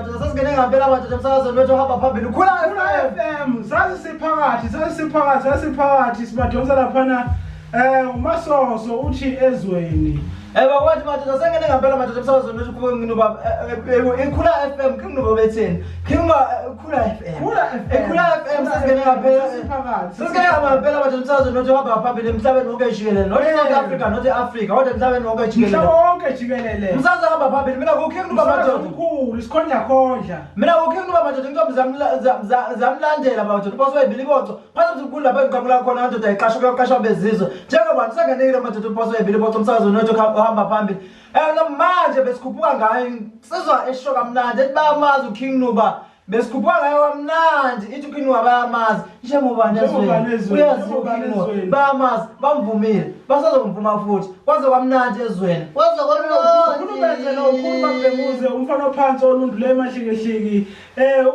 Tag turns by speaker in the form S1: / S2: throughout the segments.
S1: madoda sasingene ngempela madoda emsakazweni wethu ohamba phambili ukhula
S2: FM sasiphakathi sibadonsa laphana uMasoso uthi ezweni
S1: bakwathi madoda sengene ngempela madoda emsakazweni wethu kuba ikhula FM kinguba betheni Khula FM sasingene ngempela madoda emsakazweni wethu ohamba phambili emhlabeni wonke jikelele not South Africa not Africa kodwa emhlabeni wonke jikelele umsakazo ohamba phambili mina kukinguba madoda
S2: omkhulu isikhondla
S1: mina kukinguba madoda intombi zamlandela madoda uPhoswebili Ibotso phakathi kukhulu lapha engiqhamula khona madoda iqashwa bezizwe njengoba sengenile madoda uPhoswebili Ibotso umsakazweni wethu ohamba phambili manje besikhuphuka ngayo sizwa eshoka mnandi ethi bayamazi uKing Nuba besikhuphuka ngayo kamnandi ithi uKing Nuba bayamazi njengoba nezweni uyazi uKing Nuba bayamazi bamvumile basazomvuma futhi kwaze kwamnandi ezweni kwaze
S2: ukhulubenze lo ukhulubabhemuze umfana ophansi olundule emahlikihliki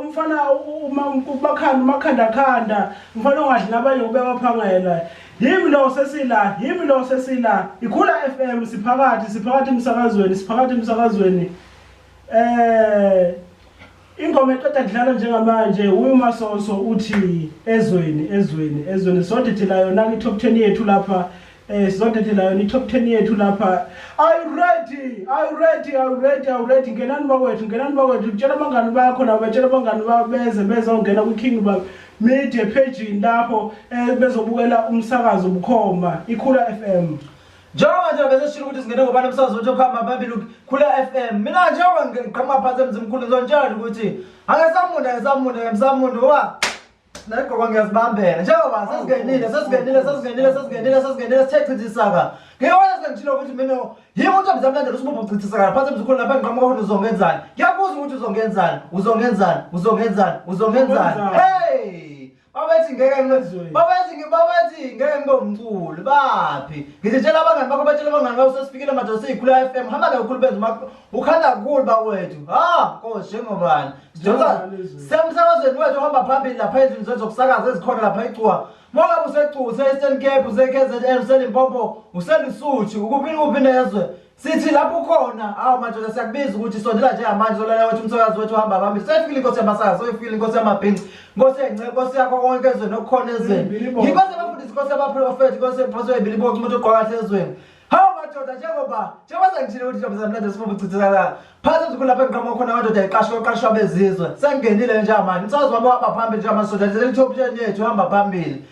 S2: umfana umakhanda umfana ongadli nabanye ngobebaphangela yimi lo sesila ikhula FM siphakathi emsakazweni ingoma eqeda kudlala njengamanje uMasoso uthi ezweni sodethela yona ki top 10 yethu lapha sizodethela yona i-top 10 yethu lapha are you ready ngenani bakwethu kutshela abangani bakho nabatshela abangani bezongena ku-King Nuba media page lapho bezobukela umsakazo bukhoma ikhula FM
S1: njengoba nje bese sishilo ukuthi singene ngobani umsakazo wethu okhamba phambili Khula FM mina njengoba ngiqhamuka phansi emzimkhulu ngizonjalo ukuthi angesamunda wa nayiqoqa ngiyazibambela njengoba sesigenile sithecithisa ngiyona sengitshilo ukuthi mina yimi uNtombi zamlandela usibopha uchithisa phansi emzimkhulu lapha ngiqhamuka khona uzongenzani ngiyabuza ukuthi uzongenzani hey babethi ngeke ngomculo baphi ngizitshela abangani bakho batshela abangani bakho sesifikile madoda seyikhula FM hamba la ukhulu benza ukhanda kukhulu bakwethu Nkosi njengobani sidonsa semsakazweni wethu ohamba phambili lapha ezindlu zezokusakaza ezikhona lapha eCuwa mongabe useCuwa Eastern Cape useKZN useLimpopo useLesotho ukuphi nezwe sithi lapho khona madoda siyakubiza ukuthi sondela njengamanje zolala wethu umsakazi wethu ohamba phambili sefile inkosi yamasakazi sefile inkosi yamabhinci inkosi engceke inkosi yakho konke ezweni okukhona ezweni inkosi yabafundisi inkosi yabaprofeti inkosi ePhoswebili Ibotso umuntu ogqoka ezweni madoda njengoba sengitshile ukuthi Ntombi zamlandela sifuna ukuchithisa phansi emzimkhulu lapha engiqhamuka khona madoda iqashwa bezizwe sengingenile njengamanje umsakazi wami ohamba phambili njengamanje soda top 10 yethu ohamba phambili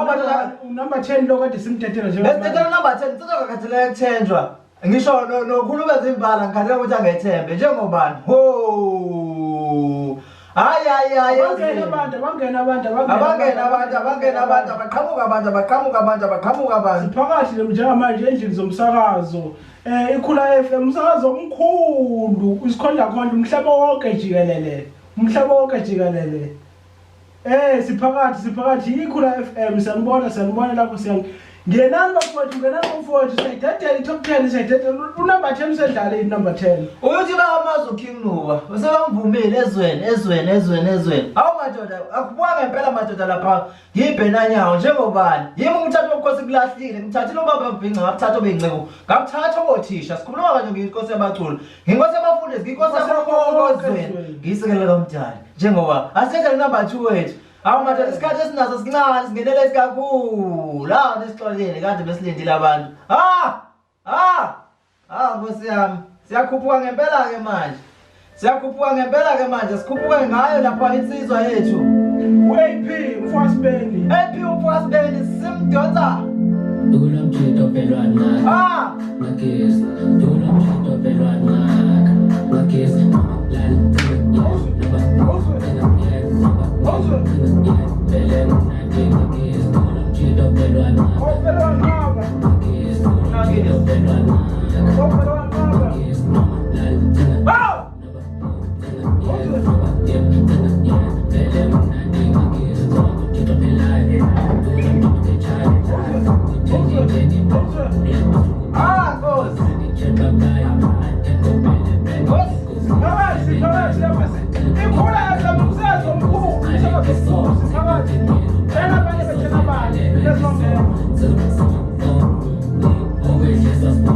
S2: madoda number 10 lo kade simthethela njengoba
S1: lesithethela number 10 sizokakhathela ukuthenjwa ngisho nokhulubeza imbala ngikhathela ukuthi angethembe njengobani hayi
S2: bangena abantu
S1: abaqhamuka abantu
S2: siphakathi njengamanje endlini zomsakazo ikhula FM umsakazo omkhulu isikhondla umhlaba wonke jikelele siphakathi ikhula FM sanibona lapho ngenani bafowethu sayidedela i-top 10 sayidedela unumber 10 sedlala i-number 10
S1: uyothi bayamazi uKing Nuba basebamvumile ezweni madoda akubuka ngempela madoda lapha ngibhenanyawo njengobani yimi umthatha wobukhosi kulahlile ngithathile ubaba Mvinca ngakuthatha obeyingcebo ngakuthatha othisha sikhuluma kanje ngiyinkosi yabaculo ngiyinkosi yabafundisi ngiyinkosi yabakhonkozweni ngiyisekela komdala njengoba asethe number 2 wethu madoda isikhathi esinaso sincane singenele kakhulu nesixolele kade besilindile abantu Nkosi yami siyakhuphuka ngempela ke manje sikhuphuke ngayo lapha insizwa yethu
S2: uAP
S1: umfasibeni simdonsa
S3: Dulamchito pelwana Nakis Dulamchito pelwana Nakis
S2: Let's go.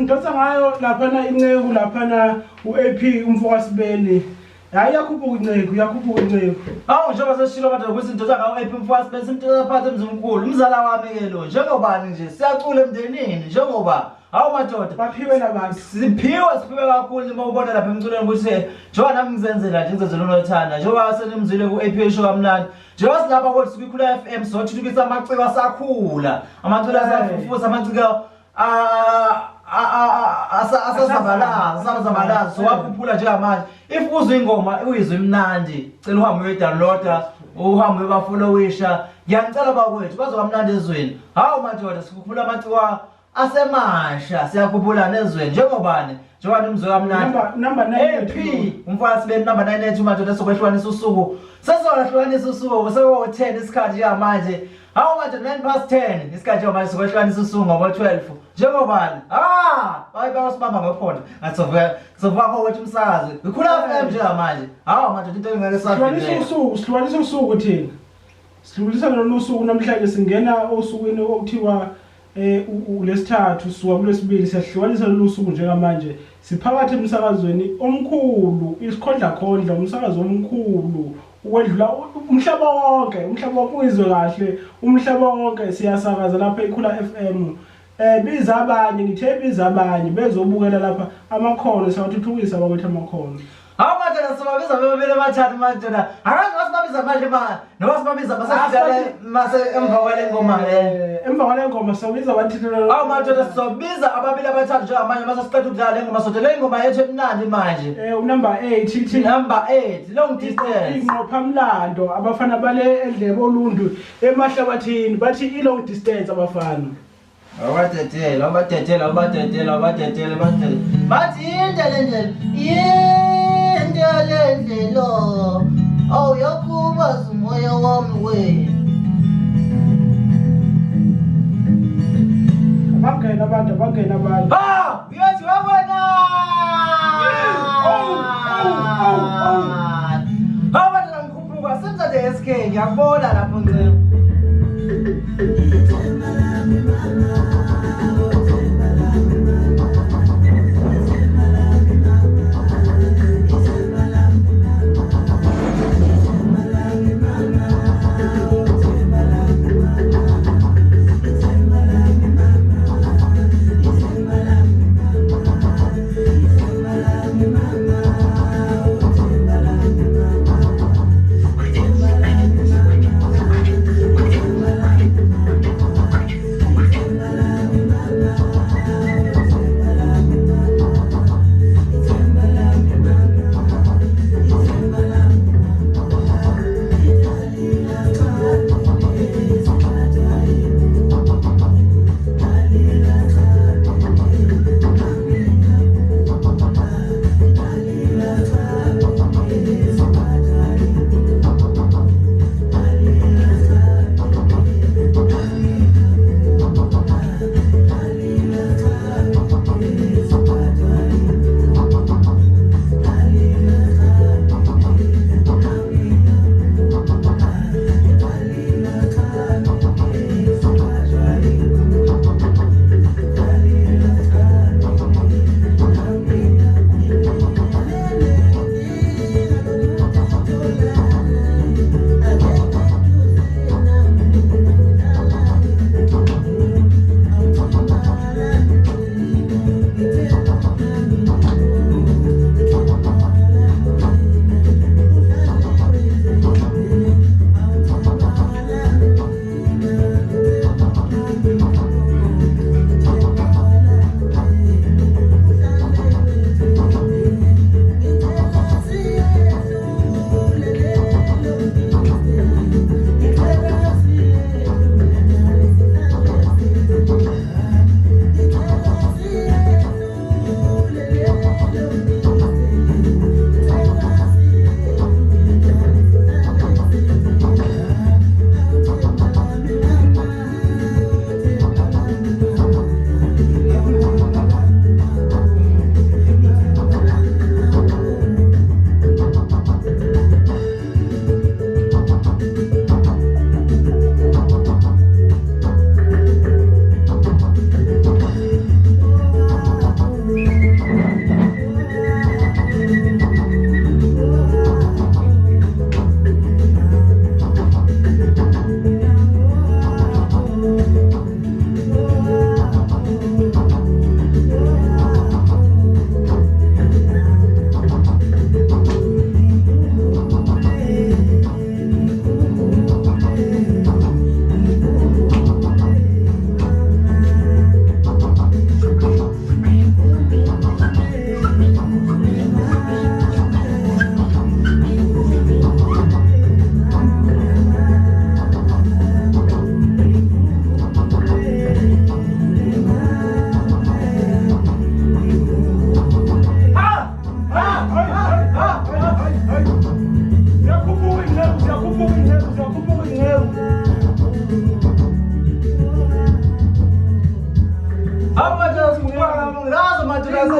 S2: Ngidonsa ngayo laphana inceku laphana uAP umfokasibeni. Hayi yakhuphuka inceku.
S1: Hawu njengoba sesishilo kade ukuthi ndodza ngawo AP umfokasibeni simthola phansi emzimkhulu. Umzala wami ke lo njengobani nje siyacula emndenini njengoba hawu madoda
S2: baphiwe labantu.
S1: Siphiwe kakhulu uma ubona lapha emculweni ukuthi njengoba nami ngizenzela nje ngizenzela unothanda njengoba senimzile ku-AP esho kamnandi njengoba silapha kodwa siKhukhula FM sothuthukisa amaciko asakhula amaciko asafufusa amaciko asazabalaza sowaphuphula njengamanje if uzwe ingoma uyizwe imnandi cela uhambe uyoyidownloada uhambe uyobafollowisha ngiyacela bakwethu bazokamnandi ezweni hawu madoda sikhuphula amaciko asemasha siyakhuphula nezweni njengobani njengoba nimzwe kamnandi
S2: number 9
S1: AP umfokasibeni number 9 madoda sokwehlukanisa usuku sesizolahlukanisa usuku seko10 isikhathi njengamanje hawu manje 9:10 isikhathi njengamanje sokwehlukanisa usuku ngo12 njengobani bayi basibamba ngophonda ngathi wethu umsakazi Khula FM njengamanje hawu manje into engeke
S2: sihlukanisa usuku thina sidlulisa lolu suku namhlanje singena osukwini okuthiwa ulesithathu suka kulesibili siyahlukanisa lolu suku njengamanje siphakathi emsakazweni omkhulu isikhondla umsakazo omkhulu ukwedlula umhlaba wonke uyizwe kahle umhlaba wonke siyasakaza lapha eKhula FM biza abanye bezobukela lapha amakhono siyathuthukisa bakwethu amakhono
S1: hawu madoda sibabiza bebabili bathathu madoda akazi wasibabiza manje noba sibabiza mase emva kwale ngoma
S2: sibabiza bathithela
S1: hawu madoda sizobiza ababili abathathu njengamanje mase siqeda ukudlala le ngoma sote le ngoma yethu emnandi manje
S2: number 8
S1: long distance
S2: ingqophamlando abafana bale eDlebe Olundu emahlabathini bathi i-long distance abafana
S1: abatetela bathi indlela awu yakubaza umoya wami we
S2: bangena abantu
S1: uyathi wabona abantu ngikhuphuka senza the SK ngiyabona lapho ngicela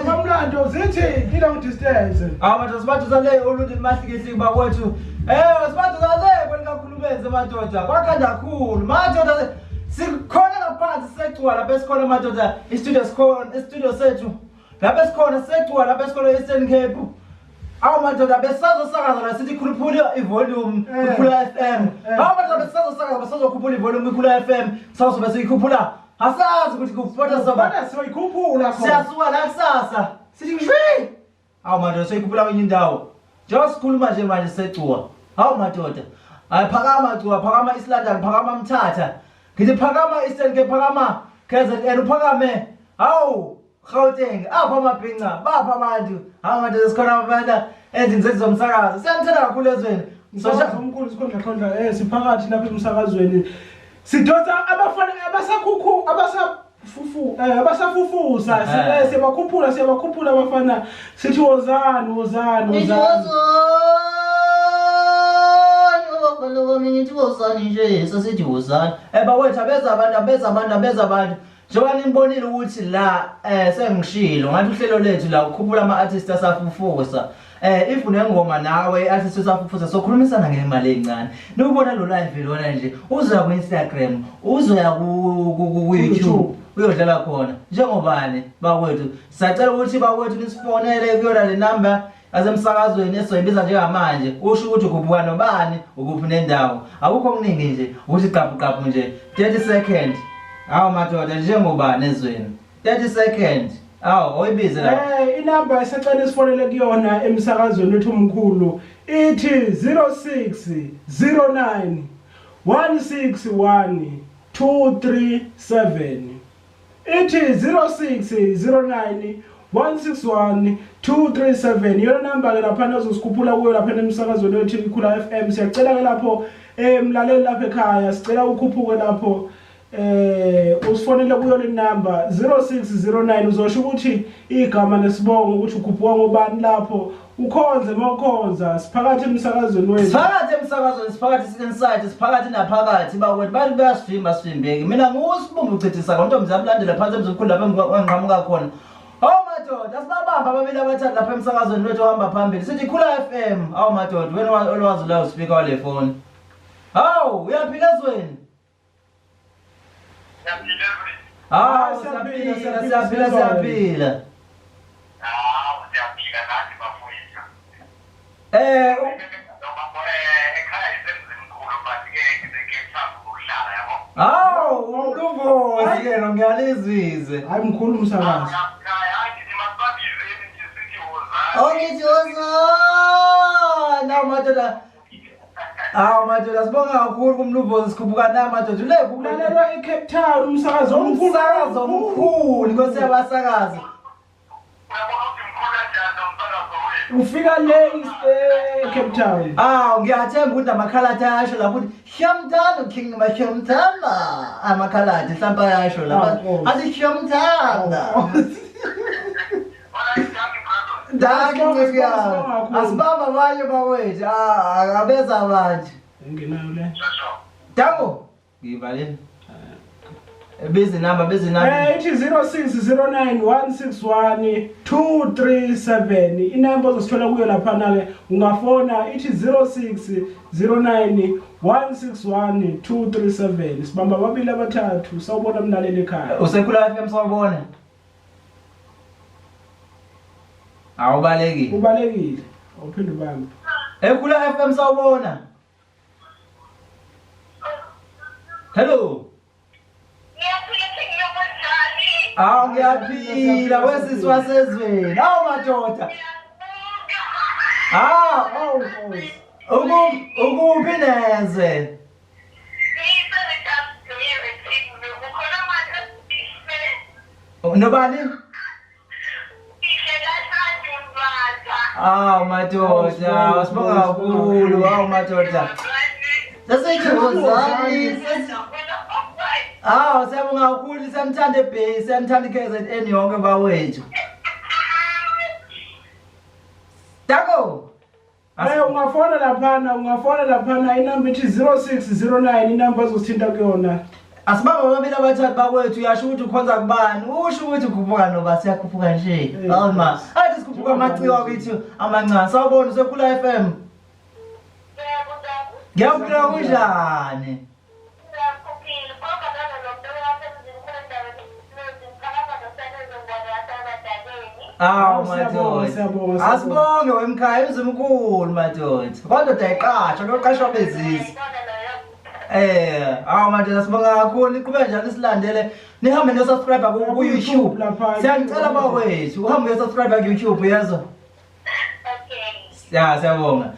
S2: Amlando zithi long distance.
S1: Madoda sibaduza le oluthi mahlikihli bakwethu. Sibaduza le kwelikakhulumeze madoda. Kwakhanda kakhulu. Madoda sikhona ngaphansi secwa lapha esikhona madoda istudio sethu. Lapha esikhona secwa lapha esikhona Eastern Cape. Madoda besazosakaza la sithi khuluphula ivolume kukhula FM. Madoda besazosakaza besazokhuphula ivolume kukhula FM. Sazobe sikhuphula. Asazi ukuthi kuphatha
S2: Bana soyikhuphula khona.
S1: Siyasuka la kusasa. Sithi ngishwi. Madoda soyikhuphula kwenye indawo. Njengoba sikhuluma nje manje secwa. Madoda. Phakama Cwa, phakama East London, phakama Mthatha. Ngithi phakama Eastern Cape, phakama KZN, uphakame. Gauteng, apha amabhinqa, bapha abantu. Madoda sikhona abantu ezingizeni zomsakazo. Siyanithanda kakhulu ezweni.
S2: Umsakazo omkhulu sikhondla siphakathi lapha emsakazweni. Sidonsa abafana abasafufusa siyabakhuphula abafana sithi wozani
S1: ngithi wozani nje sasithi wozani bawethu abeza abantu njengoba nimbonile ukuthi la sengishilo ngathi uhlelo lethu la ukhuphula ama-artist asafufusa if unengoma nawe artist usafufusa sokhulumisana ngemali encane nikubona lo live lona nje uzoya ku-Instagram uzoya ku-YouTube uyodlala khona njengobani bakwethu sacela ukuthi bakwethu nisifonele kuyona le number azemsakazweni esoyibiza njengamanje usho ukuthi ukuphuka nobani ukuphi nendawo akukho okuningi nje ukuthi qapu nje 30 seconds madoda njengobani ezweni 30 seconds oyibize la
S2: inamba esacela isifonele kuyona emsakazweni wethu omkhulu ithi 0609 161 237 ithi 0609 161 237 yona namba ke lapha ozosikhuphula kuyo lapha emsakazweni wethu ikhula FM siyacela ke lapho mlaleli lapha ekhaya sicela ukhuphuke lapho usifonele kuyo le number 0609 uzosho ukuthi igama lesibongo ukuthi ukhuphuka ngobani lapho ukhonze mawukhonza siphakathi emsakazweni wethu
S1: siphakathi inside siphakathi naphakathi bakwethu bantu bayasivimba sivimbeki mina ngusibumba uchithisa konke mzabulandela phansi emzimkhulu lapha engiqhamuka khona madoda asibabamba ababili abathathu lapha emsakazweni wethu ohamba phambili sithi Khula FM madoda wena olwazi la uspeaker wale phone uyaphila ezweni siyaphila
S4: nathi bafowethu.
S1: Umluvozi ke ngiyalizwize.
S2: Hayi mkhulu umsakazi.
S1: Ngithi wozani. Madoda sibonga kakhulu kumluvozi sikhuphuka na madoda ule
S2: kulalelwa eCape Town umsakazo
S1: omkhulu Nkosi yabasakazi.
S2: Ufika le eCape Town.
S1: Ngiyathemba ukuthi amakhalata ayasho lapho ukuthi Shamtana King Shamtana amakhalata mhlawumbe ayasho lapha athi Shamtana. Asibamba abanye bawethu akabeza abantu
S2: ngenayo le
S1: Dango ngivaleni busy number
S2: ithi 0609 161 237 inamba ozosithola kuyo lapha ke ungafona ithi 0609 161 237 sibamba ababili abathathu sawubona mlaleli ekhaya
S1: usekhula FM sawubona
S2: ubalekile awuphinde ubambe
S1: ekhula FM sawubona hello ngiyaphila wesizwa sezweni madoda ukuphi nezwe nobani madoda sibonga kakhulu madoda sasejozani siyabonga kakhulu siyamthanda eBay siyamthanda iKZN yonke bawethu Dango
S2: Ungafona laphana inamba ithi 0609 inamba azosithinta kuyona.
S1: Asibamba babili abathathu bakwethu uyasho ukuthi ukhonza kubani usho ukuthi ukhuphuka noba siyakhuphuka nje awuma athi sikhuphuka amaciwa kithi amancane sawubona usekhula FM ngiyaphila kunjani madoda asibonge wemkhaya emzimkhulu madoda kodwa dayiqasha loqashwa bezisi madoda sibonga kakhulu iqhubeke njalo silandele nihambe no-subscribe ku YouTube siyanicela bakwethu uhambe uyo-subscribe ku YouTube yezwa ya siyabonga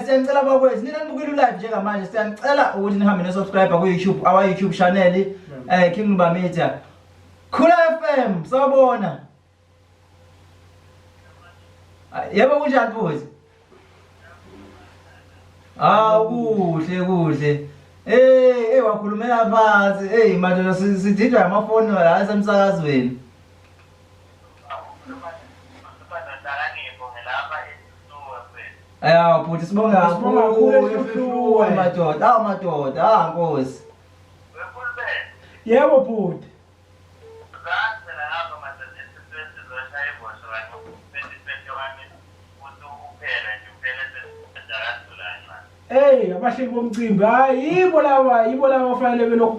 S1: siyanicela bakwethu nina nibukile live njengamanje siyanicela ukuthi nihambe no-subscribe ku YouTube our YouTube channel King Luba Media Khula FM sawubona yebo kunjani futhi kuhle wakhulumela phansi madoda sididwa amafoni la asemsakazweni bhuti sibonga kakhulu madoda nkosi
S2: yebo bhuti abahleli bomcimbi hayi yibo laba fanele belokhu